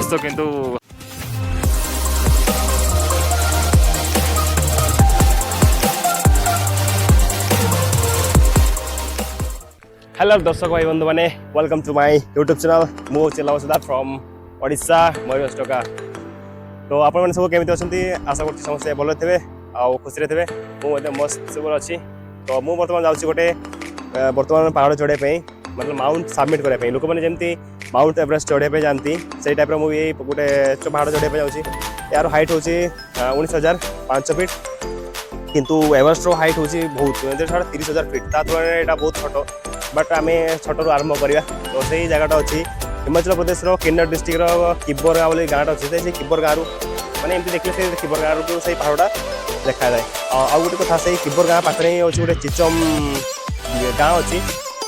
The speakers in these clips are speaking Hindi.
दोस्तों किंतु हेलो दर्शक भाई बंधु मैंने welcome to my YouTube channel मु चिलाव सिद्धार्थ फ्रॉम ओडिशा मयूरटका। तो आपण मैंने सब केमी अच्छा आशा कर समस्त भल थे आ खुशी थे मुझे मस्त सब अच्छी। तो मुझे बर्तमान जाऊँगी गोटे बर्तमान पहाड़ चढ़ाई मतलब माउंट सबमिट करने लोक मैंने जमी माउंट एवरेस्ट चढ़ाई जाती से टाइप मुझे गोटे पहाड़ चढ़ाई जाऊँगी। यार हाइट हूँ 19,500 फीट किंतु एवरेस्ट हाइट हूँ बहुत 30,000 फीट ता तुलना यहाँ बहुत छोट बट आम छोटू आरंभ करवा। तो से जगटा अच्छी हिमाचल प्रदेश किन्नर डिस्ट्रिक्ट किबर गाँव गाँटा अच्छे से किबर गाँव मैंने एमती देखले से किबर गाँव को सही पहाड़ा देखा जाए। आउ गोटे कथा से किबर गाँव पाखे ही अच्छे गोटे चिचम गाँव अच्छी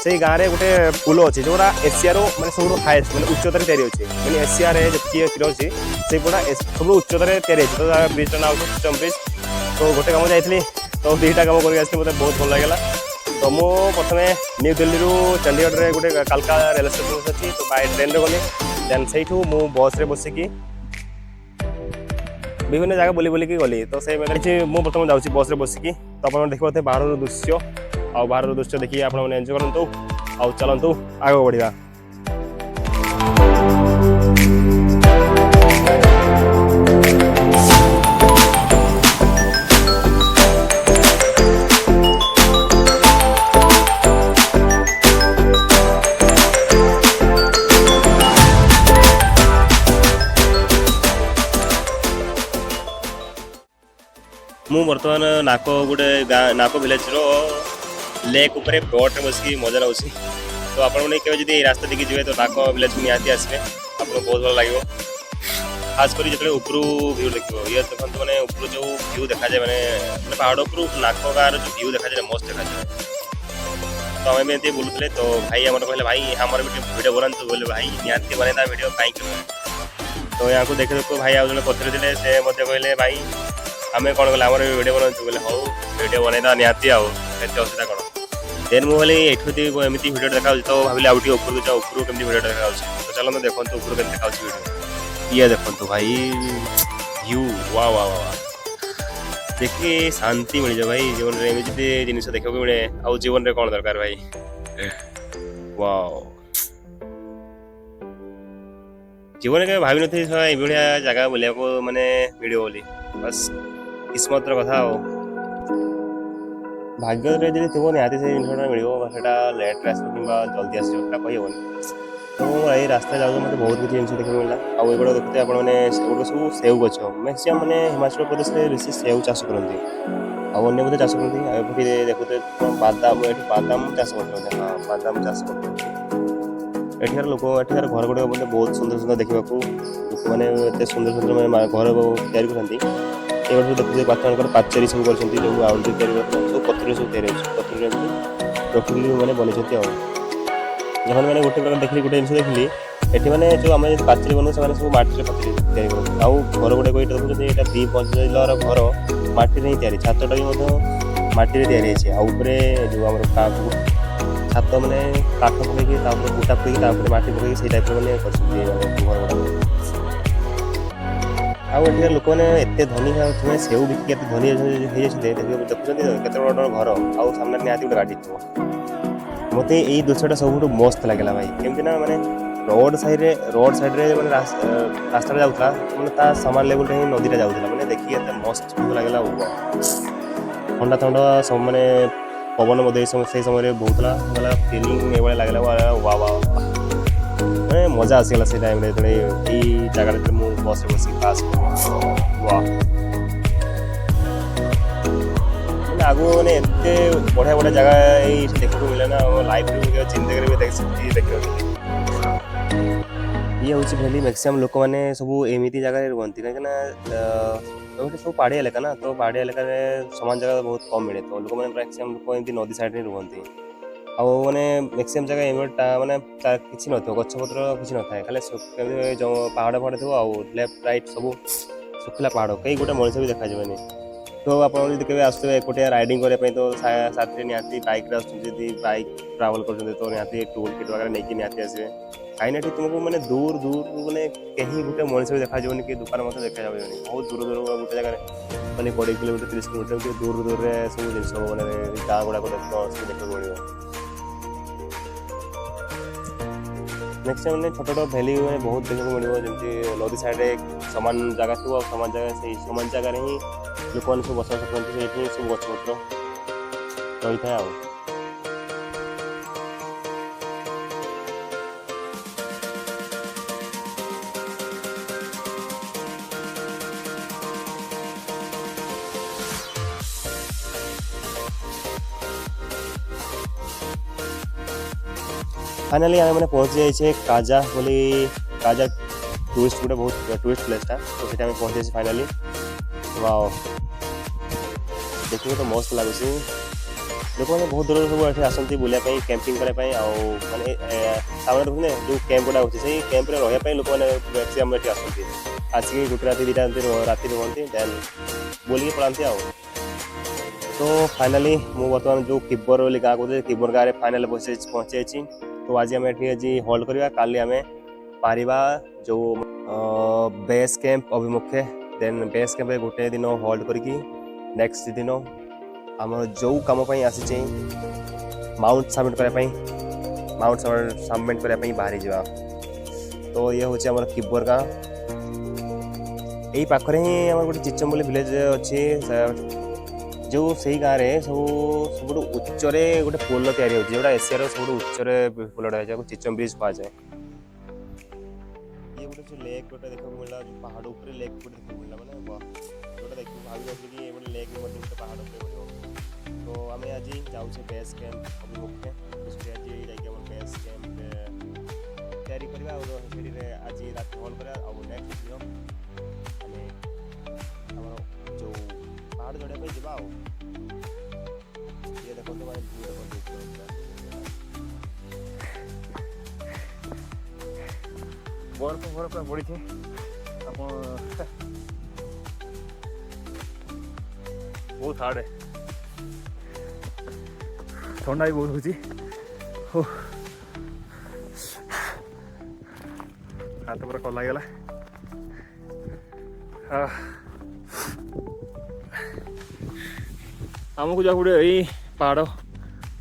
से गाँव में गोटे पुल अच्छी जोड़ा एशिया मैंने सब हाएस्ट मैंने उच्चतार तैयारी अच्छे मैंने एशिया जी तीर अच्छी से पूरा सब उच्चतार तैयारी अच्छे। तो ब्रिज ना चिचम ब्रिज तो गोटे कम जाइली तो दुईटा कम करके मतलब बहुत भल लगे। तो मु प्रथम न्यू दिल्ली चंडीगढ़ गोटे कालका रेल स्टेशन अच्छी तो बाय ट्रेन रे गली देन से बस रे बसिकी विभिन्न जगह बुली बुलिकी गली। तो से मुझे बर्तमान जाऊँगी बस रे बसिकी। तो आप देखिए बाहर दृश्य आ बाहर दृश्य देखिए आप एंजॉय करूँ आउ चलतु आगे बढ़िया। मु बर्तमान नाक गोटे नाक विलेज लेक उपरे बोट रे बस मजा लाऊँ। तो आपड़ी रास्ता देखी जी तो नाक विलेज को निहाती आसवे आपको बहुत भल लगे खास कर जो उपरू व्यू देखिए ये देखते मैंने उपरू जो व्यू देखा जाए मैंने पहाड़ उपरू नाक गाँव जो व्यू देखा जाए मस्त देखा जाए। तो आम एमती बुलूले तो भाई आम कहले भाई हमारे वीडियो बनातु बोले भाई निहाती बना वीडियो कहीं। तो यहाँ को देख देखो भाई आज जो पचर थे से कहले भाई आम कौन कले आम वीडियो बनाऊँ बोले हाँ वीडियो बनईदा निहाती आते असुविधा कौन। देन मुझे ये एमती वीडियो देखा तो भाविले आउ टे उपरको जाओ उपरू केमती वीडियो देखा। तो चलो देखो उपरू के देखा वीडियो ये देखो भाई व्यू वाह वाह वाह देखिए शांति मिल जाए भाई जीवन में एमती जिन देखा मिले आउ जीवन में कौन दरकार भाई वाह जीवन के भावी नी ये जगह बुलिया को मैंने वीडियो बोली बस किस्मत कथा हो भाग्य जी थो निहाती से जिनसा मिले लेट आस कि जल्दी आसटा कहीहन। तो ये रास्ता जाऊँ मतलब बहुत किसी जिन देखने मिला आउ ये देखते आपने सब सेव गच मैक्सीम मैंने हिमाचल प्रदेश में बेसी सेव चाष करती अन्य बोधे चाष करती देखते बादाम ये बादाम चाष करते हाँ बादाम चाष करते एठार लोक एठार घर गुड़ा मतलब बहुत सुंदर सुंदर देखा लोक मैंने एत सुंदर सुंदर मैंने घर तैयारी करती ये देखते बाथमान पाचेरी सब कर बाउंड्री तैयारी सब पत्र सब तैयारी पत्र रखिक मैंने बन जहाँ मैंने गोटे प्रकार देखली गोटे जिन देखली ये मैंने जो आम पाचेरी बनाऊ से सब माटी पाचेरी तैयारी करते आउ घर गुड़ा ये देखते यहाँ 2 मंजिलर घर माटी ही तैयारी छातटा भी माटी तैयारी है जो आम छात मैंने काठ पकईकि बुटा पकईकि माटी पकईकि से टाइप मैंने घर गुड़ा आठ लोक मैंने एत धनी मैंने सेव बिक धनी देखते केत बड़ घर आउ सामने निहाती गोटे गाड़ी थो मत यही दृश्यटा सब मस्त लगे भाई केमती ना मैंने रोड साइड रे मैंने रास्ता जाऊला मैंने सामान लेवल ही नदीटा जाऊला मैंने देखिए मस्त लगे ठंडा ठंडा सब मैंने पवन मध्य से समय बहुत फिलिंग ये लगे वाह वाह मैंने मजा आसगला से टाइम जो जगह मुझे बस बस पास वाह मैंने आगु मैंने एत बढ़िया बढ़िया जगह देखा मिले ना लाइफ जिंदगी में देखा ये हूँ भैली मैक्सीम लोक मैंने सब एमती जगह रुहती कहीं सब पहाड़िया इलाका ना तो पहाड़िया इलाका सामान जगह बहुत कम मिले तो लोक मैंने मैक्सीम लोक एमती नदी साइड में रुहती आने मैक्सीम जगह मैंने किसी न गछपत्र किसी न था खाली जो पहाड़ पहाड़ थो लेफ्ट राइट सब सुखला पहाड़ कहीं गोटे मनीष भी देखा जाए तो आप केवे आसुवे एकोटिया राइडिंग करने तो साथी निहाती बाइक आसुँच बाइक ट्रावेल कर तो निहाती टूल किट वगैरह नहीं निहाती आसवे कहीं तुमको मैंने दूर दूर मैंने कहीं गोटे मनीष भी देखा कि दुकान मत देखा बहुत दूर दूर गोटे जगह मैंने 20 किलोमीटर 30 किलोमीटर दूर दूर में सब जिन मैंने गाँ गुड़ाक देखा मिले नेक्स्ट टाइम मैंने छोट छोट भैली मैंने बहुत देखा मिले जमी नदी साइड सामान जगह थो सामान जगह से सामान जगह ही लोक मैंने सब बसवास करते सब गछपत्र रही था फाइनाली आम मैंने पहुँची जाइए काजा बोली काजा टूरिस्ट गोटे बहुत टूरिस्ट प्लेसटा तो सीटा पहुँची जाइए फाइनाली वाओ देखिए तो मस्त लगुच लोक मैंने बहुत दूर सब ये आसती बुलापाई कैंपिंग करने माने सामने देखते जो कैंप गुड़ा होती से कैंप रही लोक मैंने मैक्सीम ये आसती आसिक गोटे राति 2टा राति रुहती देन बोलिए पढ़ाती आ तो फाइनाली मुझे बर्तमान जो किब्बर वाली गाँ कहते किब्बर गाँव में फाइनाल पहुँची जाइए तो आज आम ये होल्ड करवा काली आम पारिबा जो बेस कैंप अभिमुखे देन बेस कैंप गोटे दिन होल्ड करके नेक्स्ट दिन आम जो कम आसी माउंट सबमिट करने माउंट सबमिट करने बाहरी जा तो ये हूँ आम किब्बर गाँ यही पाखे ही आम गोटे चिचम बोली विलेज अच्छी जो से गाँव में सब उच्चरे गोटे पोल तैयारी होती जोटा एशिया सब उच्चरे पोलटा है चिचम ब्रिज कह जाए ये गोटे जो लेक गोटे देखा मिलला जो पहाड़ ऊपर लेक गोटे देखा मिलला माने जोटा देख भावी कि ये गोटे लेक गोटे पहाड़ ऊपर तो आम आज जाऊे बेस कैंप अभिमुखे आज जाकि बेस कैंप तैयारी करवा आज रात हल करा नेक्स्ट दिन आम जो पहाड़ चढ़ाई जा ये देखो तो भाई बर्फ बर्फ पड़ी थी बहुत हार्ड है ठंडा भी बहुत हो हाथ पूरा कला गला आमको जा गोटे यही पहाड़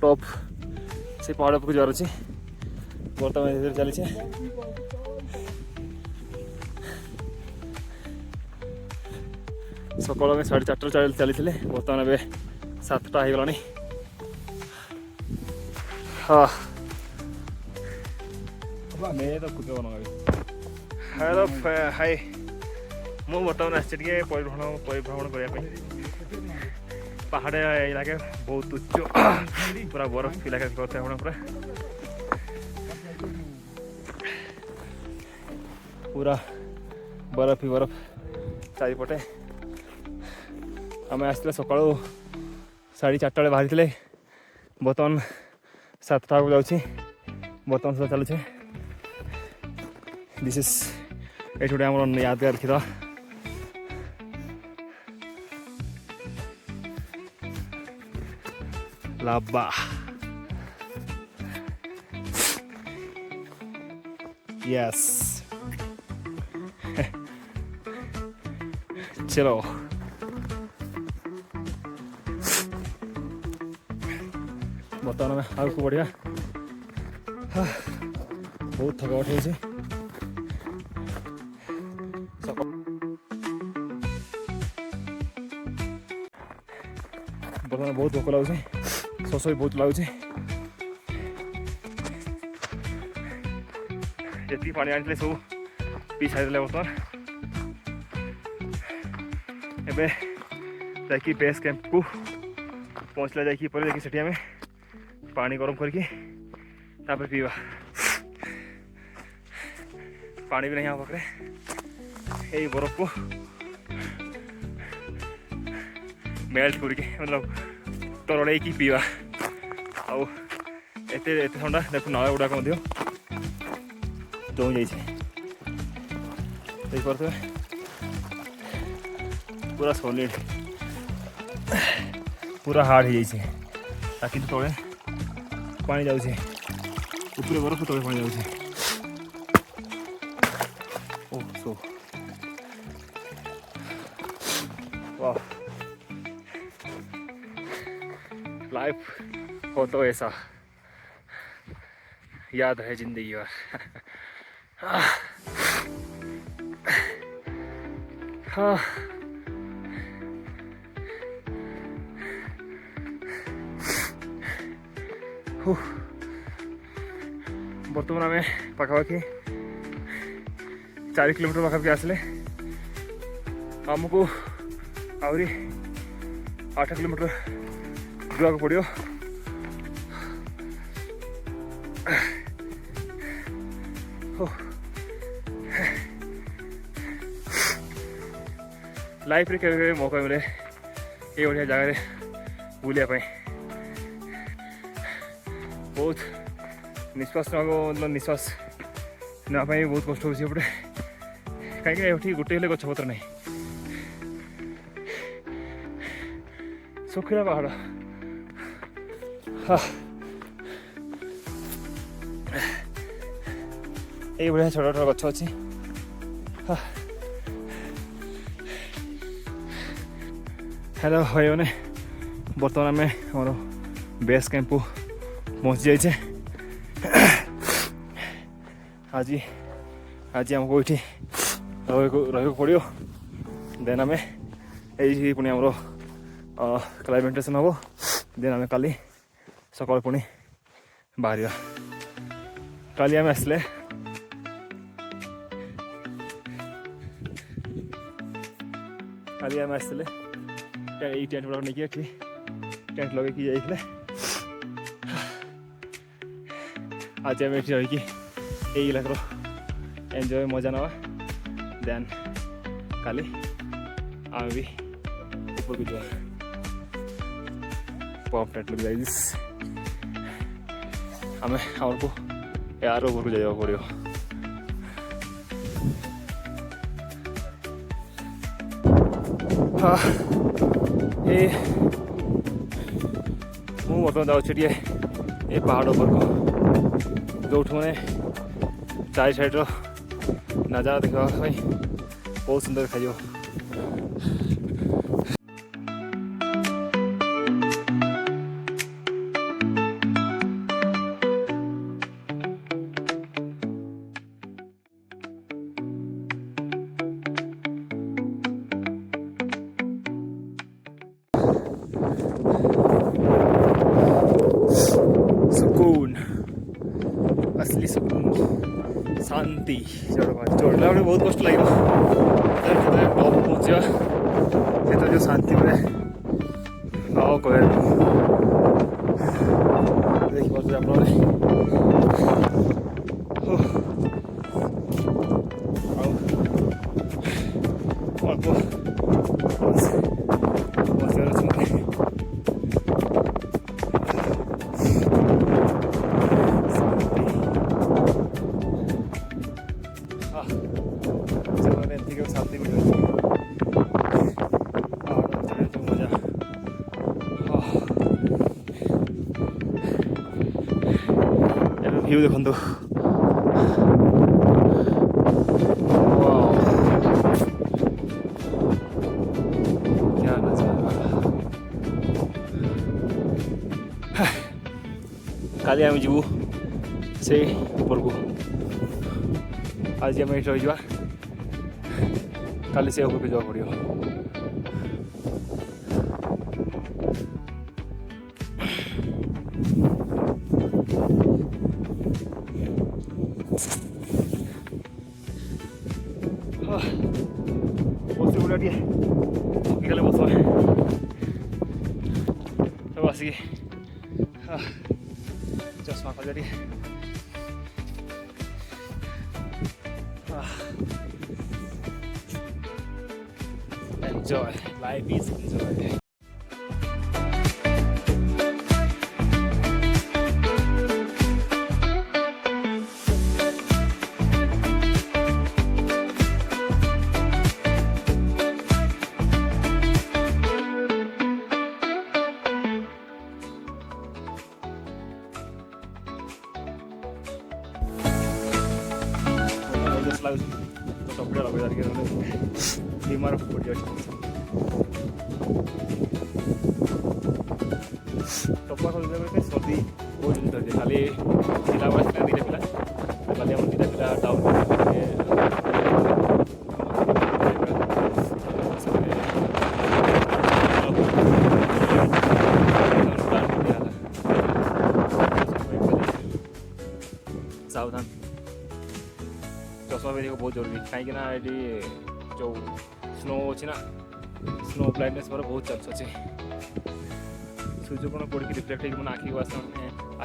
टॉप से पहाड़ उपरको जवार अच्छे बर्तमान धीरे चली सकाल में 4:30 चली बर्तमान ए 7टा हो गलानी हाँ हाय मु बर्तमान आसचे परिभ्रमण करने पहाड़ इलाका बहुत उच्च पूरा बर्फ इलाका करते हैं पूरा पूरा बर्फ ही बर्फ चारिपटे आम आसते सका 4:30 बाहरी थे बर्तमान 7टा को जाऊँ बर्तमान सुधा चलुचे दिस इज ये गोटे आम यादगार रखीद लाबा यस चलो बर्तमान में आगे को बढ़िया बहुत थकावट है बर्तमान बहुत भोक लगुच शोष भी बहुत लगुच जी पानी आनी सब पी सारी बर्तमान एबे जाकि बेस कैंप को पहुँचला जाकि सेठी आम पानी गरम करके तापर पीवा पानी भी नहीं आ पाखे यही बर्फ को मेल्ट करके मतलब तरल की पीवा आउ एते ठंडा देख नल गुड़ाक जो देखिए पूरा सॉलिड पूरा हार्ड हो जाइए ताकि तले पानी जाऊे ऊपर बरफ तले पानी जाऊे ओह सो वाह लाइफ हो तो ऐसा याद है जिंदगी और हाँ बर्तमान आम पाखापाखि 4 किलोमीटर पाखापाखि आसले आमको आहरी 8 किलोमीटर जावाक पड़ो लाइफ रे केबे मौका मिले ये बढ़िया जगह बुलाया बहुत निश्वास मतलब निश्वास नापाई बहुत कष्ट होपटे कहीं गोटे हेल्ले गछपत्र ना सुखिला पहाड़ ये बढ़िया छोट छोट गछ अच्छी हेलो भाई मैंने बर्तमान आम आम बेस कैंप को पहुँची जाइए आज आज आमको ये रही पड़ो देन आम ये पुणी आमर क्लाइमेटेसन हम देन आम काली सकाल पुणी बाहर काली आम आसले काली आम आसले ये टेंट गुड़ा नहीं टेंट लगे जाइए आज आम ये रही ये इलाकर एंजॉय मजा नवा देन काली आम भी ऊपर को जाए पॉप टेंट लग जाइए आम आमको यार ऊपर को जावा पड़ो हाँ ये मुझे बर्तमान जाऊँ ये पहाड़ ऊपर को जो मैंने चारि साइड नजारा देखा बहुत सुंदर देखा सुकून असली सुकून शांति चढ़ला बेले बहुत कष्ट लगे टॉप पहुँचा से जो शांति मिले आओ कह देखिए शांति मिल मजा व्यू देखो क्या नजारा काली आम जीवु से ऊपर को आज आम ये रही काली से ऊपर जावा पड़ो बस गुड़ा टे थकिगले बस सब आसिक चश्मा खोल टे enjoy. Life is enjoy. ଲାଗୁଛି ତ ଟପିଟା ଲଗେଇ ଧରିକି ନହେଲେ ବିମାର ପଡ଼ିଯାଉଛି। ଟପା ଖୋଲିଦେବା ପାଇଁ ସର୍ଦି ବହୁତ ଜିନିଷ ଅଛି। କାଲି ପିଲାବେଳେ ଥିଲା 2ଟା ପିଲା, କାଲି ଆମର 2ଟା ପିଲା ଡାଉନ୍ सावधान चश्मा पिंधिक बहुत जरूरी कहीं जो स्नो अच्छी ना स्नो ब्लाइंडनेस मोर बहुत चांस अच्छे सूर्यकोण पड़ी रिफ्लेक्ट हो आखि को आस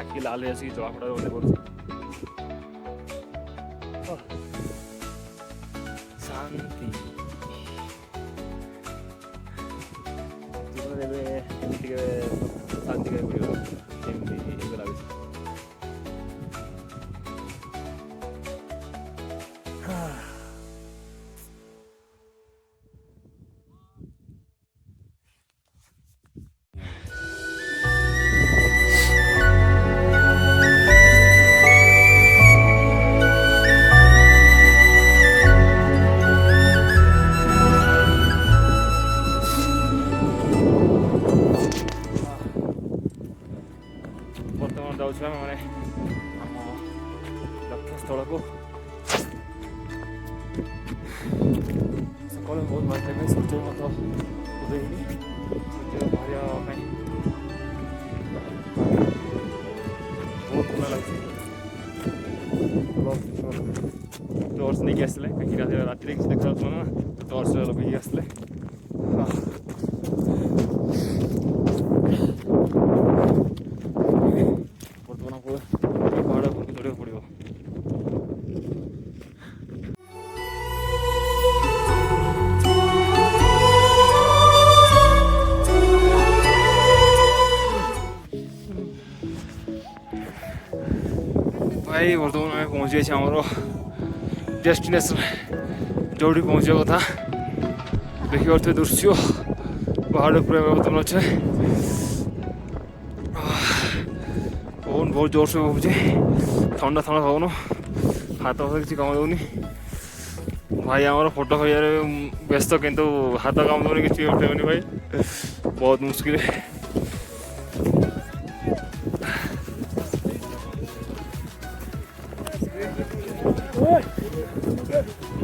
आखि लाल आसिक जला पड़ा बोलते पड़े शांति जीवन शांति पड़ो लगे। बर्तमान जाऊँ मैंने आम लक्ष्यस्थल को सकाल बहुत मात्रा सूर्य मत उदय सूर्य बाहर बहुत भल लगे टर्च नहीं आसते कहीं रात किसी देखा ना टर्च लगे आसते भाई बर्तमान आम पहुँच गए आमर डेस्टिनेशन जो पहुँचा कथा देखिए दृश्य पहाड़ पूरा बर्तमान अच्छे पवन बहुत जोर से बहुचे ठंडा ठंडा पवन हाथ हाथ किसी काम दूनी भाई आमर फोटो खिंचार व्यस्त किंतु हाथ काम दूनी किसी उठेनि भाई बहुत मुश्किल है।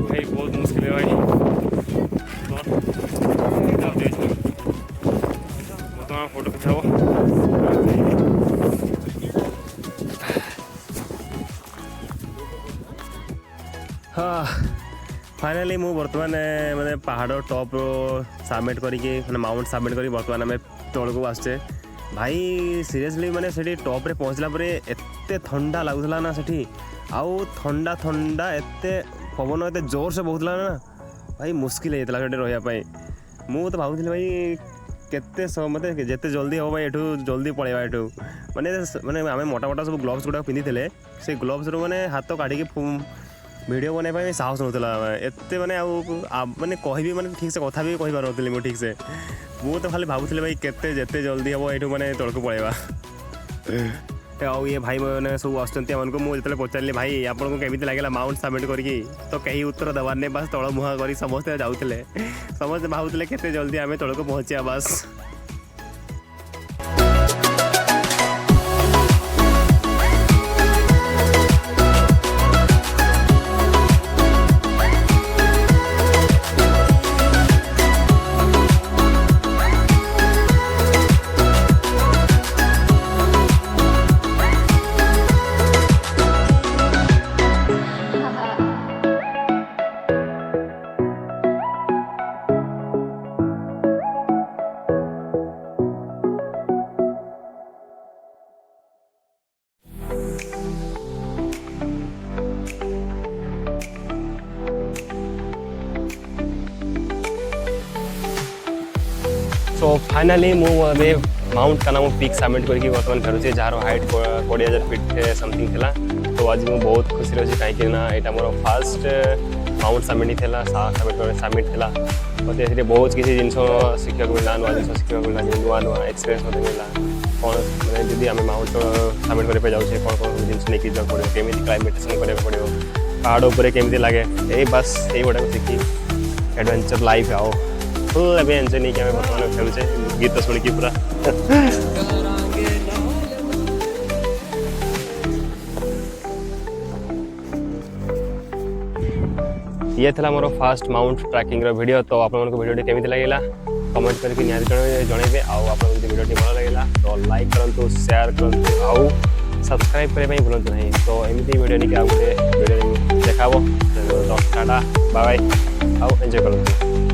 भाई बहुत मुश्किल है भाई बर्तमान फोटो खिंचाओ हाँ फाइनाली मु बर्तमान मैंने पहाड़ टॉप सबमिट करके माउंट सबमिट कर बर्तमान आम तौल को आसचे भाई सीरियसली मैंने से टॉप रे पहुँचला एते ठंडा लगुला ना से आउ ठंडा ठंडा एते पवन एते जोर से बहुला ना भाई मुश्किल होता है रही मु तो भावुली भाई केते मत जिते जल्दी हम भाई एठू जल्दी पलैया एठू माने माने आम मोटा मोटा सब ग्लोव्स गुड़ा पिंधि से ग्लोव्स मैंने हाथ काढ़ी वीडियो बनवाई साहस नौला एत मैंने मैंने कह मैंने ठीक से कथा भी कही पारे मुझे ठीक से मुझे तो खाली भावुली भाई केते जिते जल्दी हम ये मैंने तौक पलैया ये भाई मैंने सब आसको मुझे पचारि भाई आपको केमी लगे माउंट सबमिट करके तो कहीं उत्तर देवार नहीं बस तल मुहा कर समस्ते जाऊे समस्ते भावुले केते जल्दी आम तौक पहुँचा बस। सो फाइनाली मुझे माउंट कानामो पीक सबमिट करके बर्तमान फेरुचे जार हाइट 20,000 फीट समथिंग थिला तो आज मुझे बहुत खुशी अच्छी कहीं यहाँ मोर फास्ट माउंट सबमिट था सबमिट थिला मत बहुत किसी जिन शिक्षा मिलला नुआ जिन शिक्षा मिलला नुआ नुआ एक्सपीरियंस मत मिलला कौन मैंने जब आम माउंट सबमिट करके जाऊे कौन कौन जिन नहीं जावाक पड़ो केमी क्लाइमेटेसन कराया पड़ो पहाड़ ऊपर केमती लगे यही बस यही गोटे देखी एडवेंचर लाइफ आओ फुल एवं एंजॉय नहीं कि आम बर्तमान खेलुचे गीत शुणिकी पूरा ये था मोर फास्ट माउंट ट्रैकिंग वीडियो तो आप वीडियो केमी लगे कमेंट करके निहाती जनइबे आप वीडियो भल लगे तो लाइक करूँ शेयर करूँ आउ सब्सक्राइब करने भूलु ना तो एमती वीडियो नहीं आउ गोटे वीडियो देखा टाटा बाय बाय आउ एंजॉय करूँ।